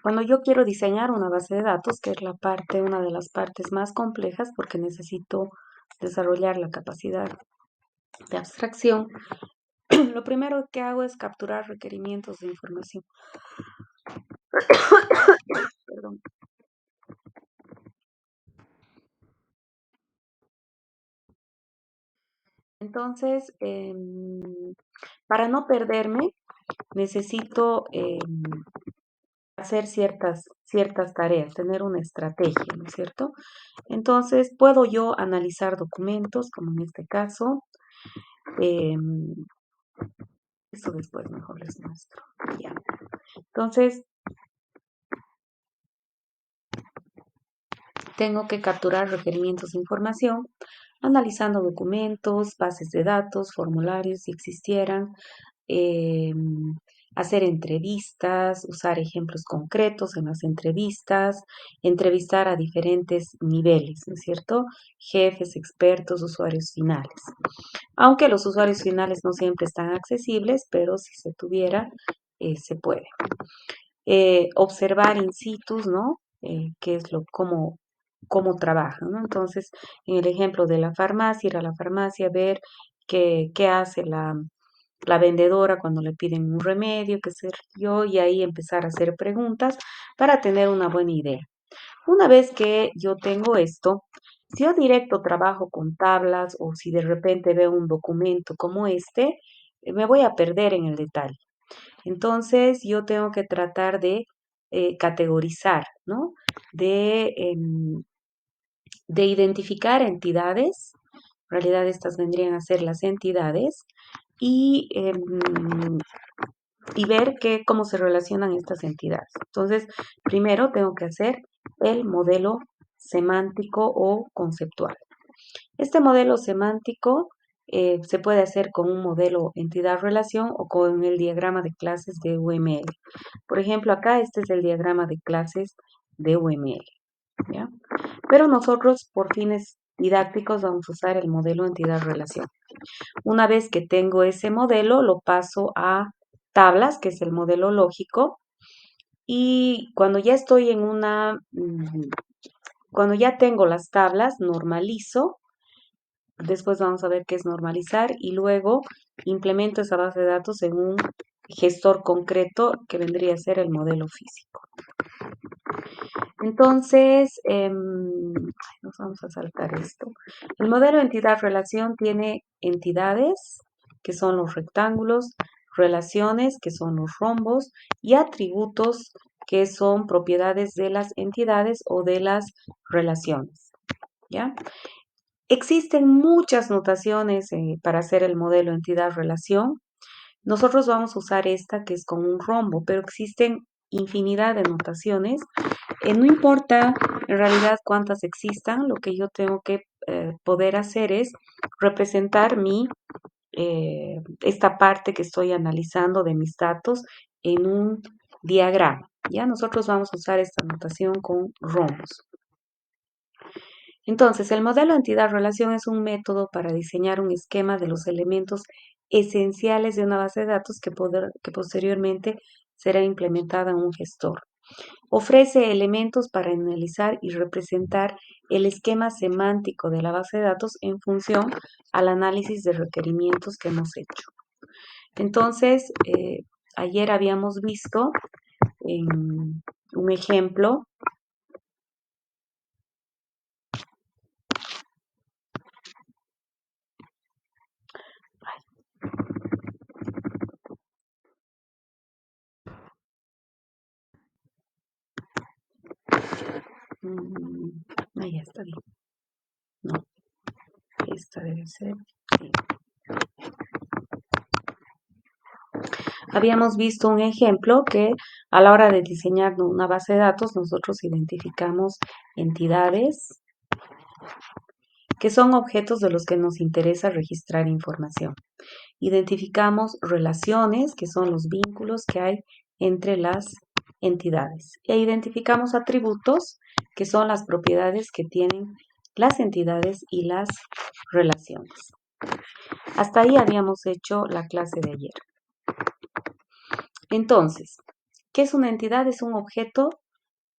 Cuando yo quiero diseñar una base de datos, que es una de las partes más complejas porque necesito desarrollar la capacidad de abstracción, lo primero que hago es capturar requerimientos de información. Perdón. Entonces, para no perderme, necesito hacer ciertas tareas, tener una estrategia, ¿no es cierto? Entonces, puedo yo analizar documentos, como en este caso. em, Eso después mejor les muestro. Ya. Entonces, tengo que capturar requerimientos de información, analizando documentos, bases de datos, formularios si existieran, eh, hacer entrevistas, usar ejemplos concretos en las entrevistas, entrevistar a diferentes niveles, ¿no es cierto? Jefes, expertos, usuarios finales. Aunque los usuarios finales no siempre están accesibles, pero si se tuviera, se puede. Observar in situ, ¿no? Qué es cómo trabajan, ¿no? Entonces, en el ejemplo de la farmacia, ir a la farmacia, ver qué hace la vendedora cuando le piden un remedio, qué sé yo, y ahí empezar a hacer preguntas para tener una buena idea. Una vez que yo tengo esto, si yo directo trabajo con tablas o si de repente veo un documento como este, me voy a perder en el detalle. Entonces, yo tengo que tratar de categorizar, ¿no? De identificar entidades, en realidad estas vendrían a ser las entidades, y, y ver cómo se relacionan estas entidades. Entonces, primero tengo que hacer el modelo semántico o conceptual. Este modelo semántico se puede hacer con un modelo entidad-relación o con el diagrama de clases de UML. Por ejemplo, acá este es el diagrama de clases de UML, ¿ya? Pero nosotros, por fines didácticos, vamos a usar el modelo entidad-relación. Una vez que tengo ese modelo, lo paso a tablas, que es el modelo lógico, y cuando ya estoy cuando ya tengo las tablas, normalizo. Después vamos a ver qué es normalizar y luego implemento esa base de datos en un gestor concreto que vendría a ser el modelo físico. Entonces, nos vamos a saltar esto. El modelo entidad-relación tiene entidades, que son los rectángulos, relaciones, que son los rombos, y atributos, que son propiedades de las entidades o de las relaciones. ¿Ya? Existen muchas notaciones para hacer el modelo entidad-relación. Nosotros vamos a usar esta que es con un rombo, pero existen infinidad de notaciones. No importa en realidad cuántas existan, lo que yo tengo que poder hacer es representar esta parte que estoy analizando de mis datos en un diagrama. Ya nosotros vamos a usar esta notación con rombos. Entonces, el modelo entidad-relación es un método para diseñar un esquema de los elementos esenciales de una base de datos que posteriormente será implementada en un gestor. Ofrece elementos para analizar y representar el esquema semántico de la base de datos en función al análisis de requerimientos que hemos hecho. Entonces, ayer habíamos visto en un ejemplo. Ya está bien. No, esta debe ser. Sí. Habíamos visto un ejemplo que a la hora de diseñar una base de datos, nosotros identificamos entidades que son objetos de los que nos interesa registrar información. Identificamos relaciones, que son los vínculos que hay entre las entidades. E identificamos atributos, que son las propiedades que tienen las entidades y las relaciones. Hasta ahí habíamos hecho la clase de ayer. Entonces, ¿Qué es una entidad? Es un objeto,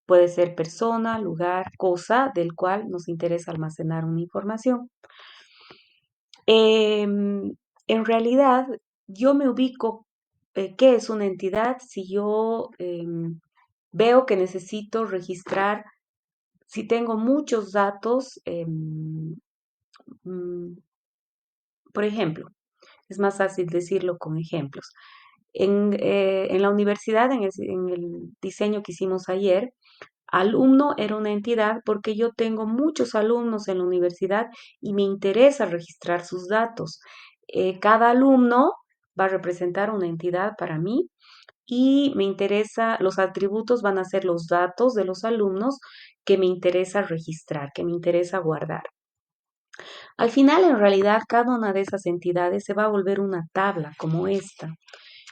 puede ser persona, lugar, cosa, del cual nos interesa almacenar una información. En realidad, yo me ubico, ¿qué es una entidad? Si yo veo que necesito registrar, si tengo muchos datos, mm, por ejemplo, es más fácil decirlo con ejemplos. En la universidad, en el diseño que hicimos ayer, alumno era una entidad porque yo tengo muchos alumnos en la universidad y me interesa registrar sus datos. Cada alumno va a representar una entidad para mí y me interesa, los atributos van a ser los datos de los alumnos que me interesa registrar, que me interesa guardar. Al final, en realidad, cada una de esas entidades se va a volver una tabla como esta.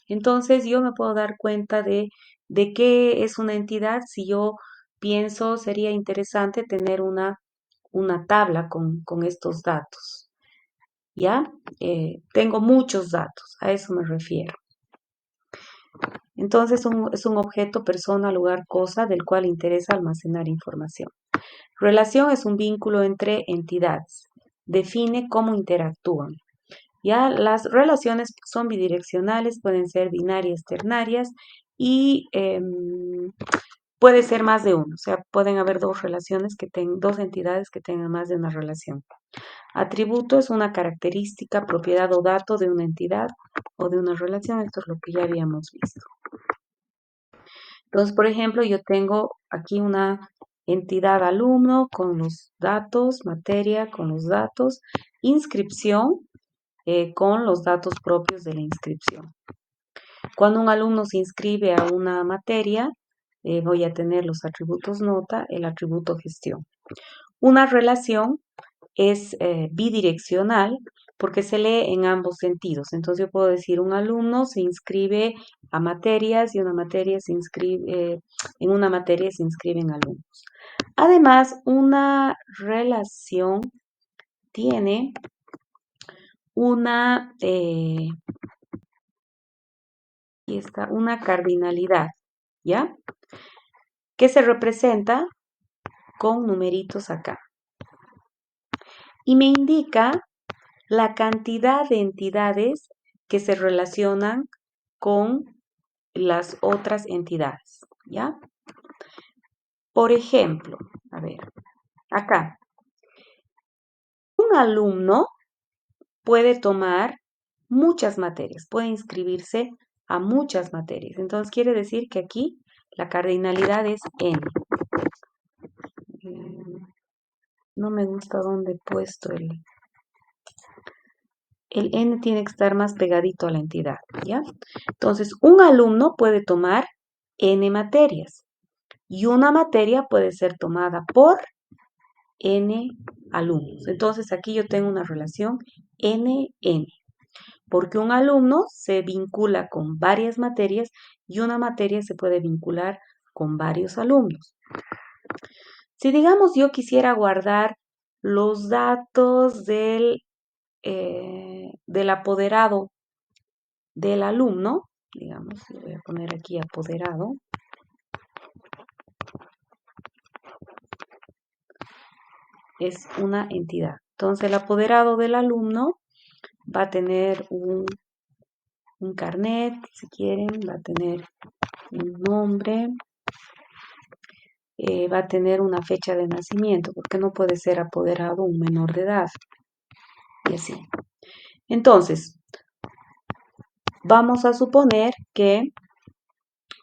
Entonces, yo me puedo dar cuenta de qué es una entidad si yo pienso sería interesante tener una tabla con estos datos. ¿Ya? Tengo muchos datos, a eso me refiero. Entonces, es un objeto, persona, lugar, cosa del cual interesa almacenar información. Relación es un vínculo entre entidades. Define cómo interactúan. Ya las relaciones son bidireccionales, pueden ser binarias, ternarias y puede ser más de uno. O sea, pueden haber dos relaciones dos entidades que tengan más de una relación. Atributo es una característica, propiedad o dato de una entidad o de una relación. Esto es lo que ya habíamos visto. Entonces, por ejemplo, yo tengo aquí una entidad alumno con los datos, materia con los datos, inscripción con los datos propios de la inscripción. Cuando un alumno se inscribe a una materia, voy a tener los atributos nota, el atributo gestión. Una relación es bidireccional porque se lee en ambos sentidos. Entonces yo puedo decir un alumno se inscribe a materias y una materia se inscribe, en una materia se inscriben alumnos. Además, una relación tiene una, una cardinalidad, ¿ya? Que se representa con numeritos acá. Y me indica la cantidad de entidades que se relacionan con las otras entidades, ¿ya? Por ejemplo, a ver, acá, un alumno puede tomar muchas materias, puede inscribirse a muchas materias. Entonces quiere decir que aquí la cardinalidad es n. No me gusta dónde he puesto el n tiene que estar más pegadito a la entidad, ¿ya? Entonces, un alumno puede tomar n materias y una materia puede ser tomada por n alumnos. Entonces, aquí yo tengo una relación n-n, porque un alumno se vincula con varias materias y una materia se puede vincular con varios alumnos. Si, digamos, yo quisiera guardar los datos del apoderado del alumno, digamos, voy a poner aquí apoderado, es una entidad. Entonces, el apoderado del alumno va a tener un carnet, si quieren, va a tener un nombre, va a tener una fecha de nacimiento, porque no puede ser apoderado un menor de edad, y así. Entonces, vamos a suponer que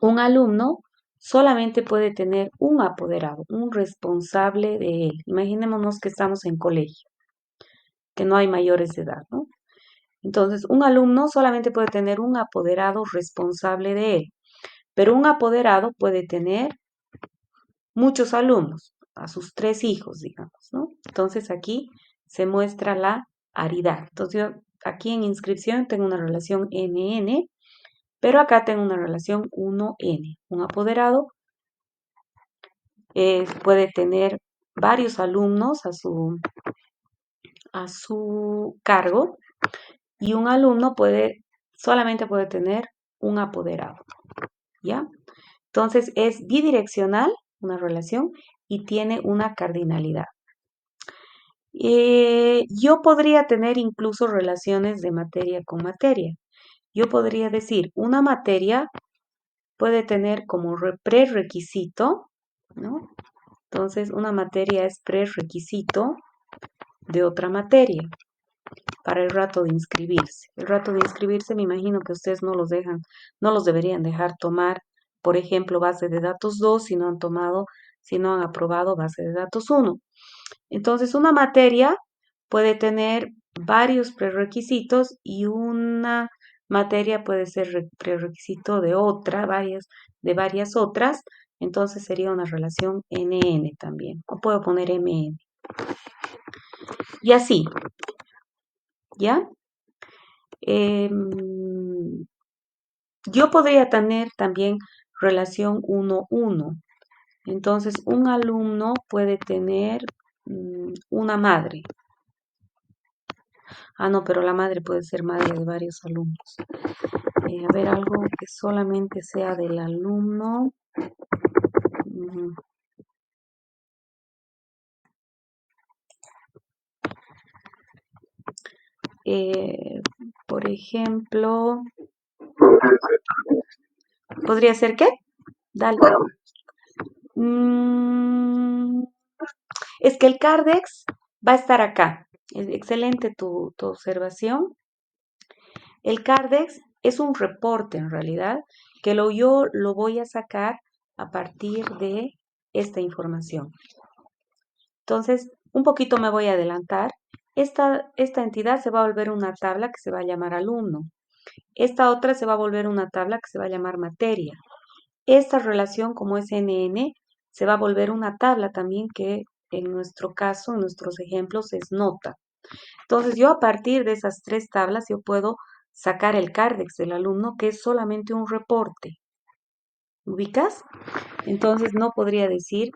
un alumno solamente puede tener un apoderado, un responsable de él. Imaginémonos que estamos en colegio, que no hay mayores de edad, ¿no? Entonces, un alumno solamente puede tener un apoderado responsable de él, pero un apoderado puede tener muchos alumnos, a sus 3 hijos, digamos, ¿no? Entonces, aquí se muestra la aridad. Entonces, yo aquí en inscripción tengo una relación NN, pero acá tengo una relación 1N. Un apoderado puede tener varios alumnos a su cargo y un alumno solamente puede tener un apoderado, ¿ya? Entonces es bidireccional, una relación, y tiene una cardinalidad. Yo podría tener incluso relaciones de materia con materia. Yo podría decir, una materia puede tener como prerequisito, ¿no? Entonces, una materia es prerequisito de otra materia para el rato de inscribirse. El rato de inscribirse, me imagino que ustedes no los deberían dejar tomar, por ejemplo, base de datos 2 si no han aprobado base de datos 1. Entonces, una materia puede tener varios prerequisitos y una materia puede ser prerequisito de otra, de varias otras. Entonces sería una relación NN también. O puedo poner MN. Y así, ¿ya? Yo podría tener también relación 1-1. Entonces, un alumno puede tener una madre. Ah, no, pero la madre puede ser madre de varios alumnos. A ver, algo que solamente sea del alumno. Mm, eh, por ejemplo, ¿podría ser qué? Dale. Mm, es que el Cardex va a estar acá. Es excelente tu observación. El Cardex es un reporte en realidad que yo lo voy a sacar a partir de esta información. Entonces, un poquito me voy a adelantar. Esta entidad se va a volver una tabla que se va a llamar alumno. Esta otra se va a volver una tabla que se va a llamar materia. Esta relación como es NN se va a volver una tabla también que en nuestro caso, en nuestros ejemplos, es nota. Entonces yo a partir de esas tres tablas yo puedo sacar el Cardex del alumno que es solamente un reporte. ¿Ubicas? Entonces no podría decir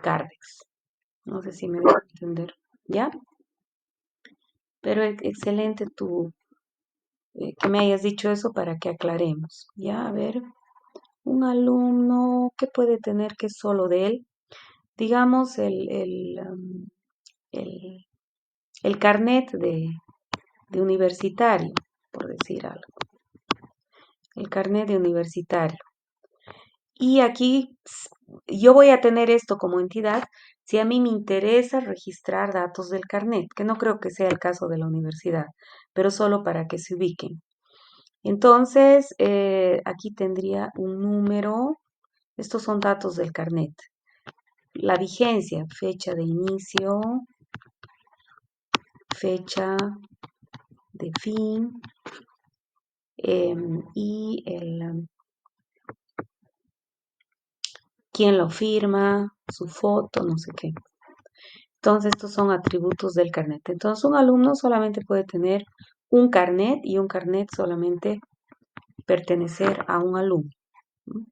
Cardex. No sé si me dejo entender. ¿Ya? Pero excelente que me hayas dicho eso para que aclaremos. Ya, a ver, un alumno, ¿qué puede tener que es solo de él? Digamos el, el carnet de universitario, por decir algo. El carnet de universitario. Y aquí yo voy a tener esto como entidad si a mí me interesa registrar datos del carnet, que no creo que sea el caso de la universidad, pero solo para que se ubiquen. Entonces, aquí tendría un número. Estos son datos del carnet. La vigencia, fecha de inicio, fecha de fin y quién lo firma, su foto, no sé qué. Entonces, estos son atributos del carnet. Entonces, un alumno solamente puede tener un carnet y un carnet solamente pertenecer a un alumno.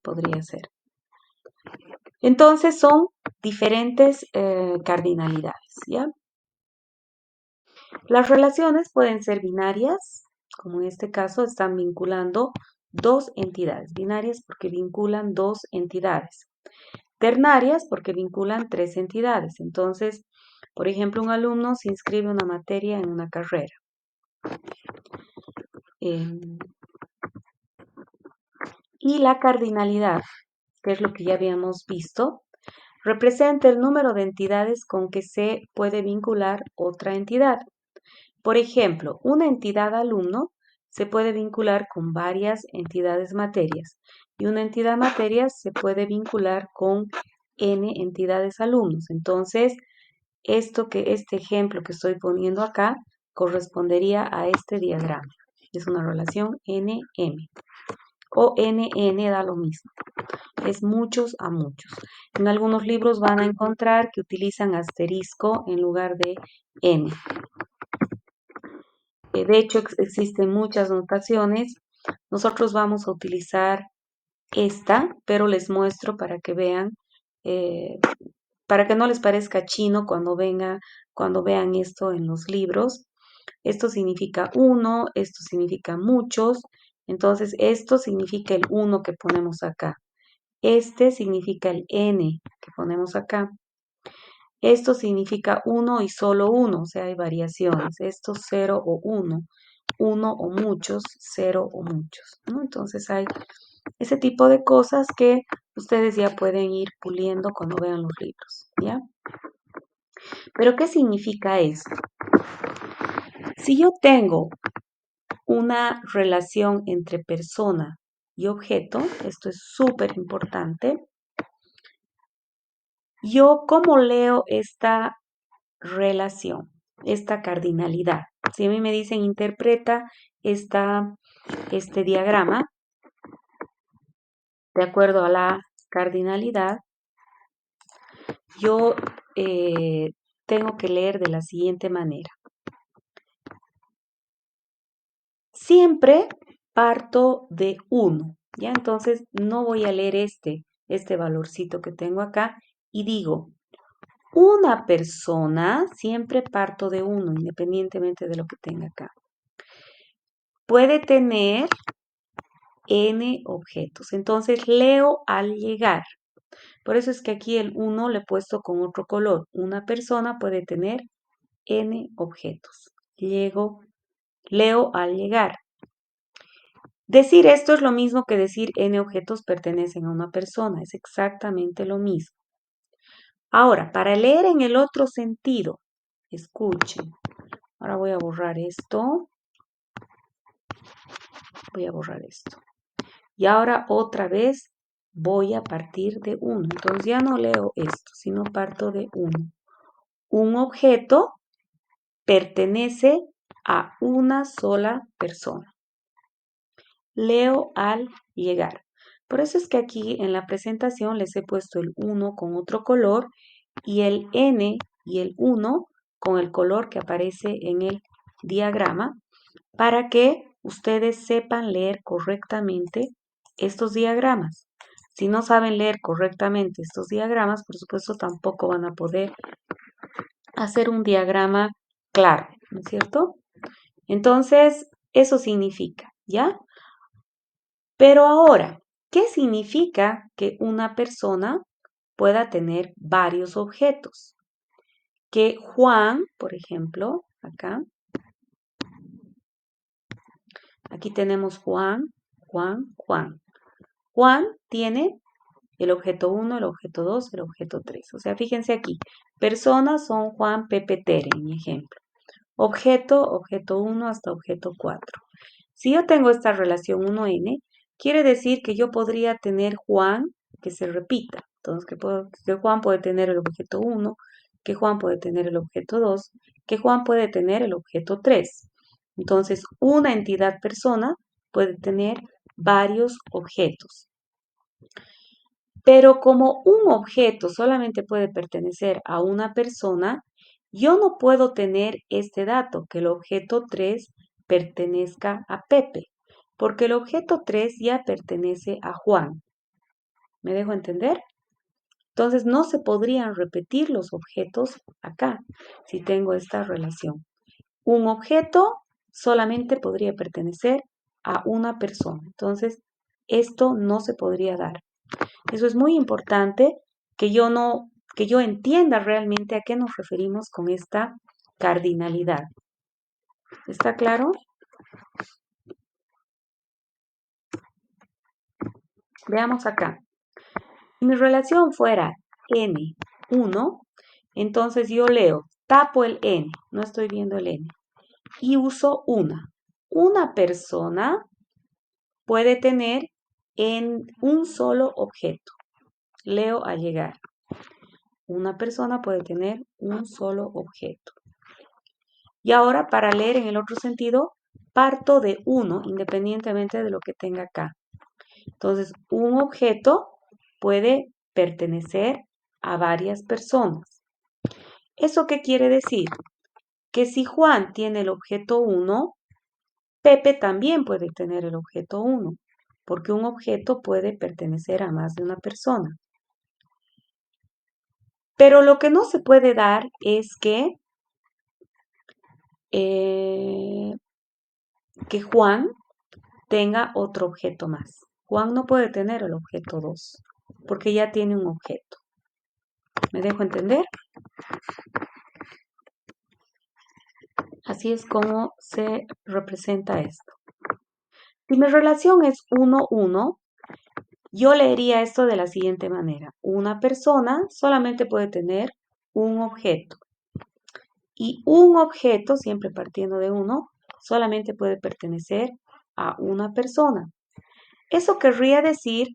Podría ser. Entonces, son diferentes cardinalidades, ¿ya? Las relaciones pueden ser binarias, como en este caso están vinculando dos entidades. Binarias porque vinculan dos entidades. Ternarias porque vinculan tres entidades. Entonces, por ejemplo, un alumno se inscribe una materia en una carrera. Y la cardinalidad, que es lo que ya habíamos visto, representa el número de entidades con que se puede vincular otra entidad. Por ejemplo, una entidad alumno se puede vincular con varias entidades materias y una entidad materia se puede vincular con n entidades alumnos. Entonces, este ejemplo que estoy poniendo acá correspondería a este diagrama. Es una relación NM o NN da lo mismo. Es muchos a muchos. En algunos libros van a encontrar que utilizan asterisco en lugar de N. De hecho, existen muchas notaciones. Nosotros vamos a utilizar esta, pero les muestro para que vean, para que no les parezca chino cuando vean esto en los libros. Esto significa uno, esto significa muchos. Entonces, esto significa el uno que ponemos acá. Este significa el N que ponemos acá. Esto significa uno y solo uno, o sea, hay variaciones. Esto 0 o 1, 1 o muchos, 0 o muchos, ¿no? Entonces hay ese tipo de cosas que ustedes ya pueden ir puliendo cuando vean los libros, ¿ya? Pero ¿qué significa esto? Si yo tengo una relación entre persona y objeto, esto es súper importante, yo ¿cómo leo esta relación, esta cardinalidad? Si a mí me dicen interpreta este diagrama de acuerdo a la cardinalidad, yo tengo que leer de la siguiente manera. Siempre parto de 1, ¿ya? Entonces no voy a leer este valorcito que tengo acá y digo, una persona, siempre parto de 1, independientemente de lo que tenga acá. Puede tener n objetos. Entonces leo al llegar. Por eso es que aquí el 1 le he puesto con otro color. Una persona puede tener n objetos. Leo al llegar. Decir esto es lo mismo que decir n objetos pertenecen a una persona. Es exactamente lo mismo. Ahora, para leer en el otro sentido, escuchen. Ahora voy a borrar esto. Voy a borrar esto. Y ahora otra vez voy a partir de 1. Entonces ya no leo esto, sino parto de 1. Un objeto pertenece a una sola persona. Leo al llegar. Por eso es que aquí en la presentación les he puesto el 1 con otro color y el N y el 1 con el color que aparece en el diagrama para que ustedes sepan leer correctamente estos diagramas. Si no saben leer correctamente estos diagramas, por supuesto tampoco van a poder hacer un diagrama claro, ¿no es cierto? Entonces, eso significa, ¿ya? Pero ahora, ¿qué significa que una persona pueda tener varios objetos? Que Juan, por ejemplo, aquí tenemos Juan, Juan, Juan. Juan tiene el objeto 1, el objeto 2, el objeto 3. O sea, fíjense aquí, personas son Juan, Pepe, Tere, en mi ejemplo. Objeto 1 hasta objeto 4. Si yo tengo esta relación 1n, quiere decir que yo podría tener Juan que se repita. Entonces, que Juan puede tener el objeto 1, que Juan puede tener el objeto 2, que Juan puede tener el objeto 3. Entonces, una entidad persona puede tener varios objetos. Pero como un objeto solamente puede pertenecer a una persona, yo no puedo tener este dato, que el objeto 3 pertenezca a Pepe, porque el objeto 3 ya pertenece a Juan. ¿Me dejo entender? Entonces no se podrían repetir los objetos acá, si tengo esta relación. Un objeto solamente podría pertenecer a una persona. Entonces, esto no se podría dar. Eso es muy importante que yo entienda realmente a qué nos referimos con esta cardinalidad. ¿Está claro? Veamos acá. Si mi relación fuera n1, entonces yo leo, tapo el n, no estoy viendo el n, y uso una. Una persona puede tener en un solo objeto. Leo al llegar. Una persona puede tener un solo objeto. Y ahora, para leer en el otro sentido, parto de 1, independientemente de lo que tenga acá. Entonces, un objeto puede pertenecer a varias personas. ¿Eso qué quiere decir? Que si Juan tiene el objeto 1, Pepe también puede tener el objeto 1, porque un objeto puede pertenecer a más de una persona. Pero lo que no se puede dar es que Juan tenga otro objeto más. Juan no puede tener el objeto 2. porque ya tiene un objeto. ¿Me dejo entender? Así es como se representa esto. Si mi relación es 1, 1, yo leería esto de la siguiente manera. Una persona solamente puede tener un objeto. Y un objeto, siempre partiendo de 1, solamente puede pertenecer a una persona. Eso querría decir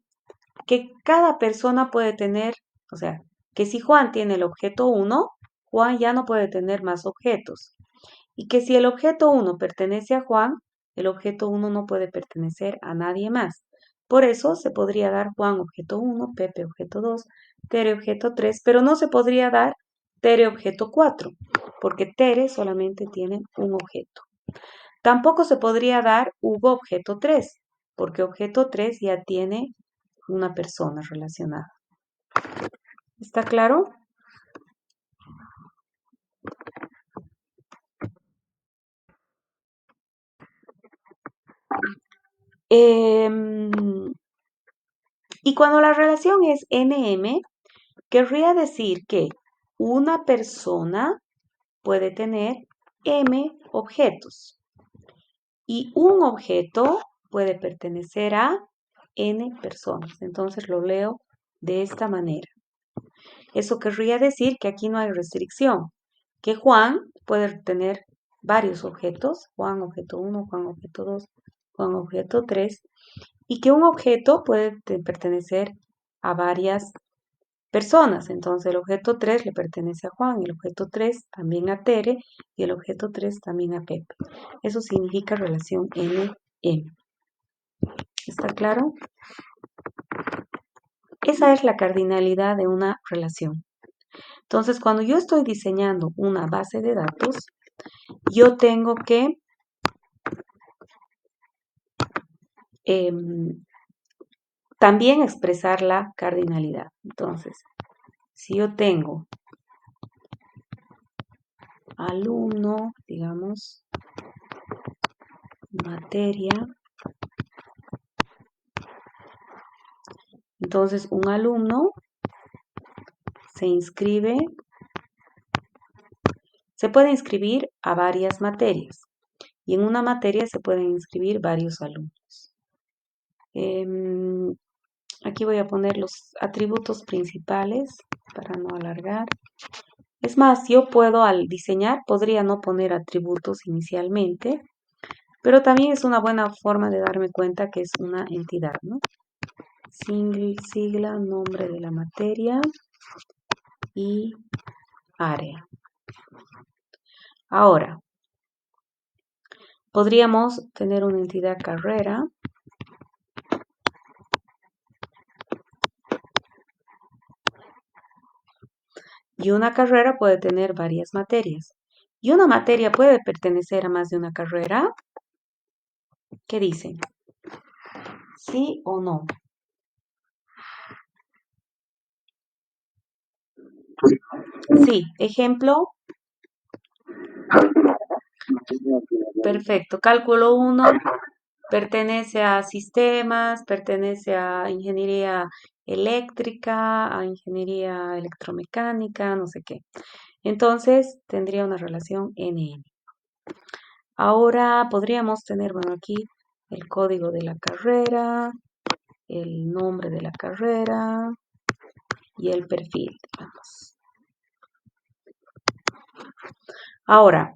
que cada persona puede tener, o sea, que si Juan tiene el objeto 1, Juan ya no puede tener más objetos. Y que si el objeto 1 pertenece a Juan, el objeto 1 no puede pertenecer a nadie más. Por eso se podría dar Juan objeto 1, Pepe objeto 2, Tere objeto 3, pero no se podría dar Tere objeto 4, porque Tere solamente tiene un objeto. Tampoco se podría dar Hugo objeto 3, porque objeto 3 ya tiene una persona relacionada. ¿Está claro? Y cuando la relación es NM, querría decir que una persona puede tener M objetos y un objeto puede pertenecer a N personas. Entonces lo leo de esta manera. Eso querría decir que aquí no hay restricción, que Juan puede tener varios objetos, Juan objeto 1, Juan objeto 2, Juan objeto 3, y que un objeto puede pertenecer a varias personas. Entonces el objeto 3 le pertenece a Juan, el objeto 3 también a Tere y el objeto 3 también a Pepe. Eso significa relación N-M. ¿Está claro? Esa es la cardinalidad de una relación. Entonces, cuando yo estoy diseñando una base de datos, yo tengo que también expresar la cardinalidad. Entonces, si yo tengo alumno, digamos, materia, entonces un alumno se inscribe, se puede inscribir a varias materias y en una materia se pueden inscribir varios alumnos. Aquí voy a poner los atributos principales para no alargar. Es más, yo puedo al diseñar, podría no poner atributos inicialmente, pero también es una buena forma de darme cuenta que es una entidad, ¿no? Sigla, nombre de la materia y área. Ahora, podríamos tener una entidad carrera. Y una carrera puede tener varias materias. ¿Y una materia puede pertenecer a más de una carrera? ¿Qué dicen? ¿Sí o no? Sí, ejemplo. Perfecto. Cálculo 1 pertenece a sistemas, pertenece a ingeniería eléctrica, a ingeniería electromecánica, no sé qué. Entonces tendría una relación NN. Ahora podríamos tener, bueno, aquí el código de la carrera, el nombre de la carrera y el perfil, digamos. Ahora,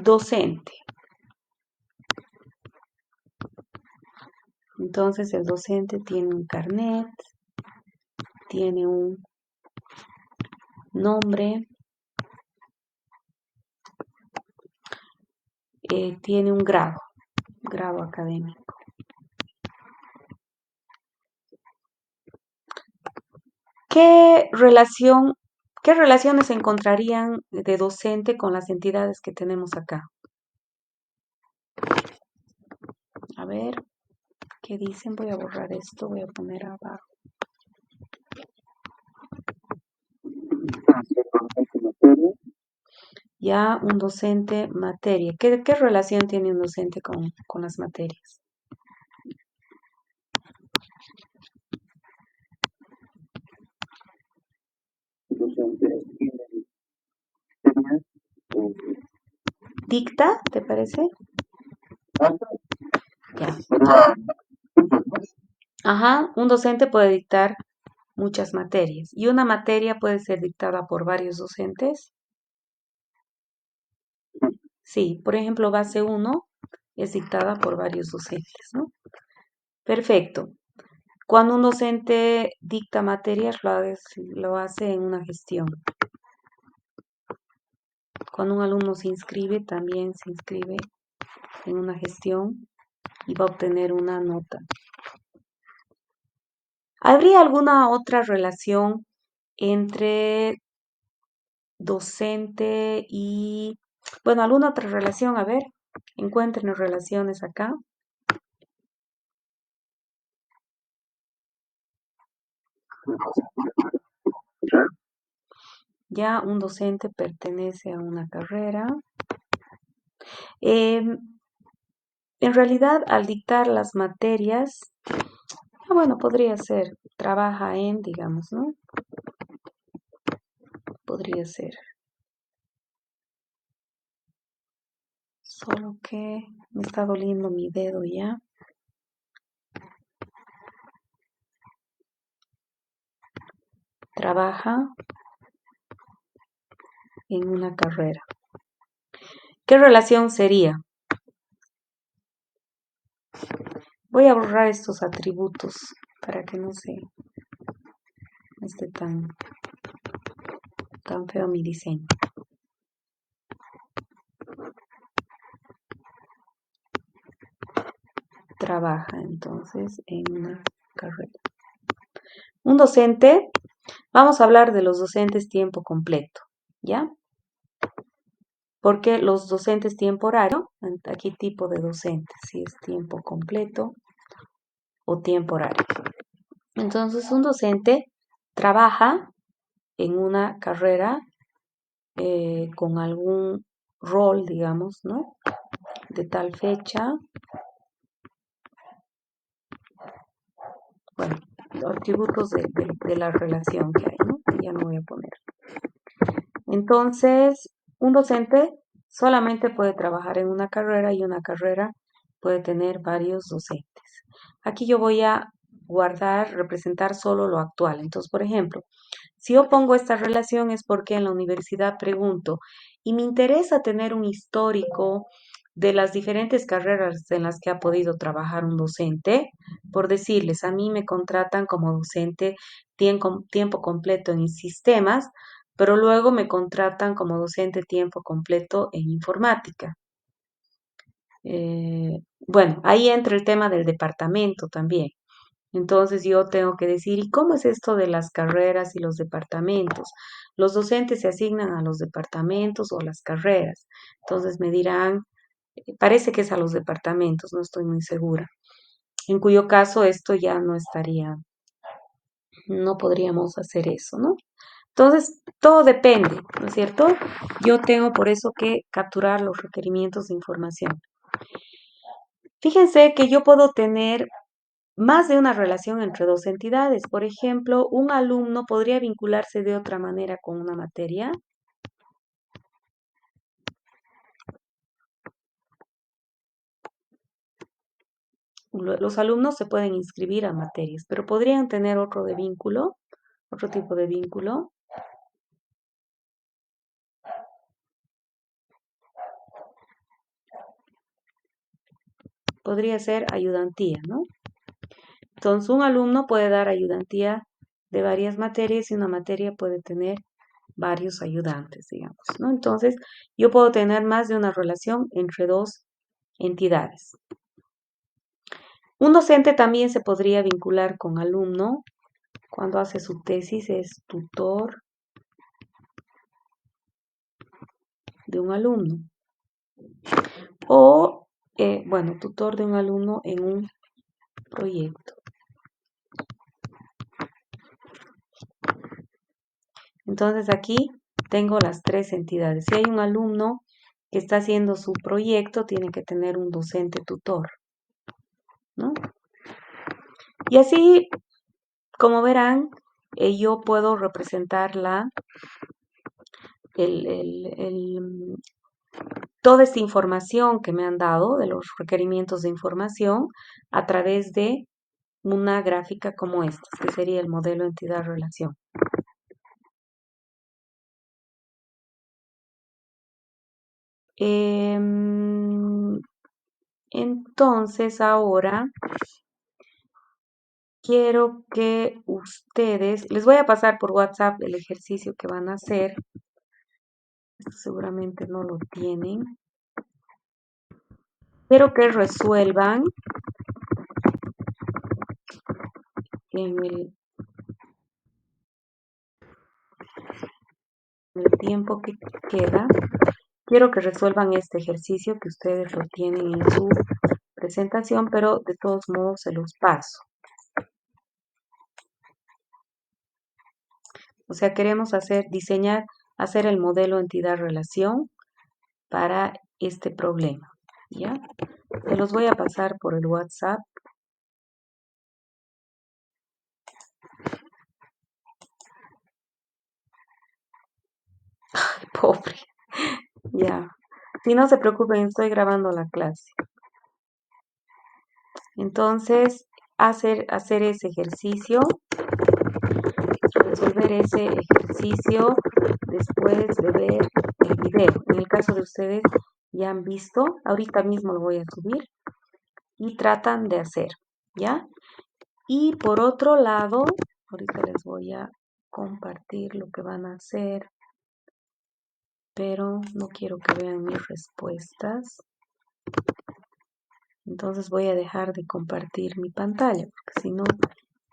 docente. Entonces el docente tiene un carnet, tiene un nombre, tiene un grado académico. ¿Qué relaciones se encontrarían de docente con las entidades que tenemos acá? A ver, ¿qué dicen? Voy a borrar esto, voy a poner abajo. Ya un docente materia. ¿Qué relación tiene un docente con las materias? ¿Dicta, te parece? Ya. Ajá, un docente puede dictar muchas materias. ¿Y una materia puede ser dictada por varios docentes? Sí, por ejemplo, base 1 es dictada por varios docentes, ¿no? Perfecto. Cuando un docente dicta materias, lo hace en una gestión. Cuando un alumno se inscribe, también se inscribe en una gestión y va a obtener una nota. ¿Habría alguna otra relación entre docente y, bueno, alguna otra relación? A ver, encuentren relaciones acá. Ya un docente pertenece a una carrera. Em, en realidad, al dictar las materias, bueno, podría ser, trabaja en, digamos, ¿no? Podría ser. Solo que me está doliendo mi dedo ya. Trabaja en una carrera. ¿Qué relación sería? Voy a borrar estos atributos para que no esté tan feo mi diseño. Trabaja entonces en una carrera. Un docente, vamos a hablar de los docentes tiempo completo, ¿ya? Porque los docentes temporario, aquí tipo de docente, si es tiempo completo o temporario. Entonces, un docente trabaja en una carrera con algún rol, digamos, ¿no? De tal fecha. Bueno, los atributos de la relación que hay, ¿no? Que ya no voy a poner. Entonces, un docente solamente puede trabajar en una carrera y una carrera puede tener varios docentes. Aquí yo voy a representar solo lo actual. Entonces, por ejemplo, si yo pongo esta relación es porque en la universidad pregunto y me interesa tener un histórico de las diferentes carreras en las que ha podido trabajar un docente. Por decirles, a mí me contratan como docente tiempo completo en sistemas, pero luego me contratan como docente tiempo completo en informática. Bueno, ahí entra el tema del departamento también. Entonces yo tengo que decir, ¿y cómo es esto de las carreras y los departamentos? ¿Los docentes se asignan a los departamentos o a las carreras? Entonces me dirán, parece que es a los departamentos, no estoy muy segura. En cuyo caso esto ya no estaría, no podríamos hacer eso, ¿no? Entonces, todo depende, ¿no es cierto? Yo tengo por eso que capturar los requerimientos de información. Fíjense que yo puedo tener más de una relación entre dos entidades. Por ejemplo, un alumno podría vincularse de otra manera con una materia. Los alumnos se pueden inscribir a materias, pero podrían tener otro de vínculo, otro tipo de vínculo. Podría ser ayudantía, ¿no? Entonces, un alumno puede dar ayudantía de varias materias y una materia puede tener varios ayudantes, digamos, ¿no? Entonces, yo puedo tener más de una relación entre dos entidades. Un docente también se podría vincular con alumno cuando hace su tesis, es tutor de un alumno. O, bueno, tutor de un alumno en un proyecto. Entonces aquí tengo las tres entidades. Si hay un alumno que está haciendo su proyecto, tiene que tener un docente tutor, ¿no? Y así, como verán, yo puedo representar el toda esta información que me han dado de los requerimientos de información a través de una gráfica como esta, que sería el modelo entidad-relación. Entonces ahora quiero que ustedes, les voy a pasar por WhatsApp el ejercicio que van a hacer. Seguramente no lo tienen. Quiero que resuelvan en el tiempo que queda. Quiero que resuelvan este ejercicio que ustedes lo tienen en su presentación, pero de todos modos se los paso. O sea, queremos diseñar, hacer el modelo entidad-relación para este problema, ¿ya? Se los voy a pasar por el WhatsApp. Ay, pobre, ya. Si no se preocupen, estoy grabando la clase. Entonces, hacer ese ejercicio, resolver ese ejercicio después de ver el video. En el caso de ustedes, ya han visto, ahorita mismo lo voy a subir y tratan de hacer, ¿ya? Y por otro lado, ahorita les voy a compartir lo que van a hacer, pero no quiero que vean mis respuestas. Entonces voy a dejar de compartir mi pantalla, porque si no,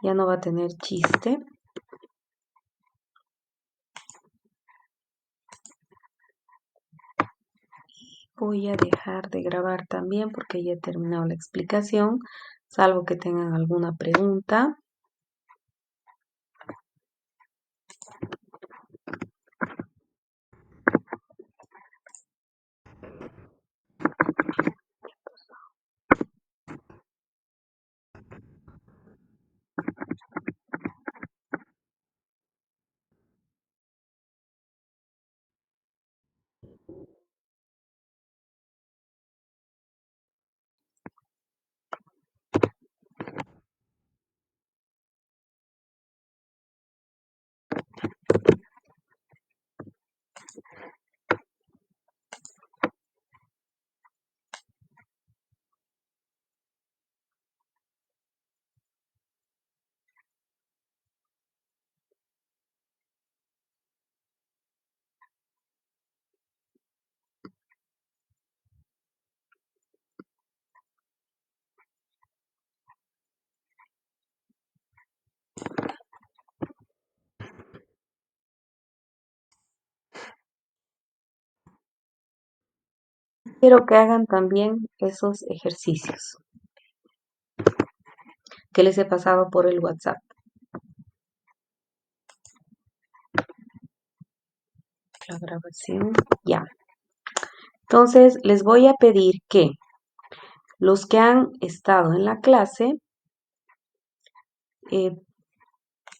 ya no va a tener chiste. Voy a dejar de grabar también porque ya he terminado la explicación, salvo que tengan alguna pregunta. Quiero que hagan también esos ejercicios que les he pasado por el WhatsApp. La grabación, ya. Entonces, les voy a pedir que los que han estado en la clase,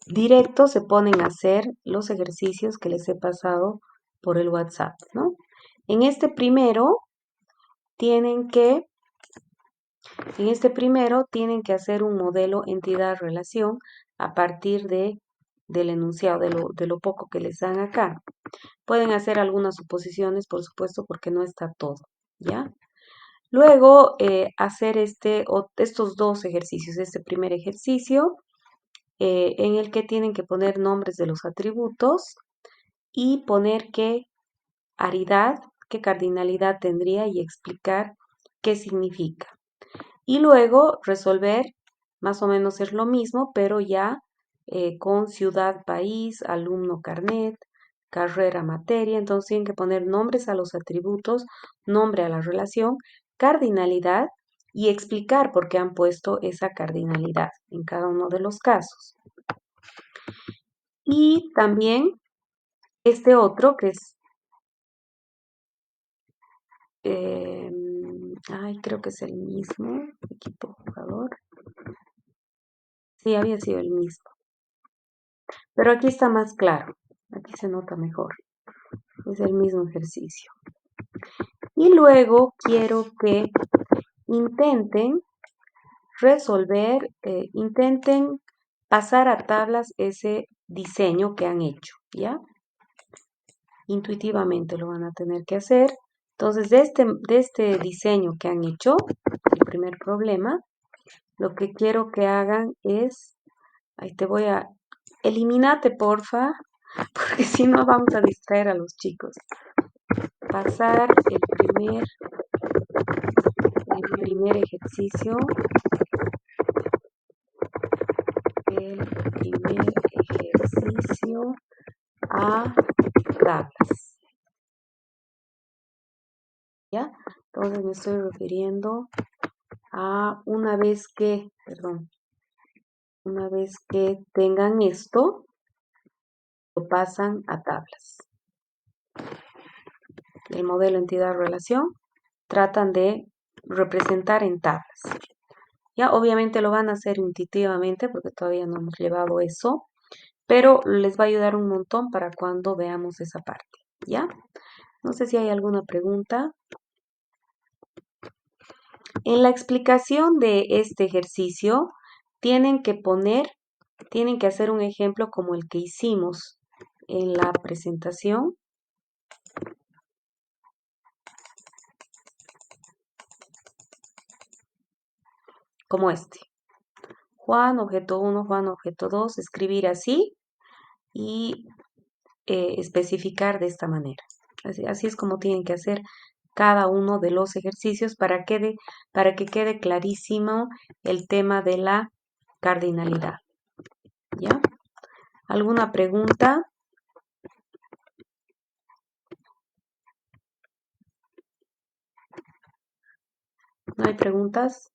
directo se ponen a hacer los ejercicios que les he pasado por el WhatsApp, ¿no? En este primero tienen que hacer un modelo entidad-relación a partir del enunciado, de lo poco que les dan acá. Pueden hacer algunas suposiciones, por supuesto, porque no está todo, ¿ya? Luego, hacer estos dos ejercicios. Este primer ejercicio, en el que tienen que poner nombres de los atributos y poner qué aridad, qué cardinalidad tendría y explicar qué significa. Y luego resolver, más o menos es lo mismo, pero ya con ciudad, país, alumno, carnet, carrera, materia. Entonces tienen que poner nombres a los atributos, nombre a la relación, cardinalidad y explicar por qué han puesto esa cardinalidad en cada uno de los casos. Y también este otro que es, creo que es el mismo, equipo jugador. Sí, había sido el mismo. Pero aquí está más claro, aquí se nota mejor. Es el mismo ejercicio. Y luego quiero que intenten resolver, intenten pasar a tablas ese diseño que han hecho, ¿ya? Intuitivamente lo van a tener que hacer. Entonces, de este diseño que han hecho, el primer problema, lo que quiero que hagan es, ahí te voy a, eliminate porfa, porque si no vamos a distraer a los chicos. Pasar el primer ejercicio, a tablas, ¿ya? Entonces me estoy refiriendo a una vez que tengan esto, lo pasan a tablas. El modelo entidad-relación tratan de representar en tablas. Ya, obviamente lo van a hacer intuitivamente porque todavía no hemos llevado eso, pero les va a ayudar un montón para cuando veamos esa parte, ¿ya? No sé si hay alguna pregunta. En la explicación de este ejercicio, tienen que hacer un ejemplo como el que hicimos en la presentación, como este. Juan, objeto 1, Juan, objeto 2, escribir así y especificar de esta manera. Así es como tienen que hacer cada uno de los ejercicios para que quede clarísimo el tema de la cardinalidad. ¿Ya? ¿Alguna pregunta? ¿No hay preguntas?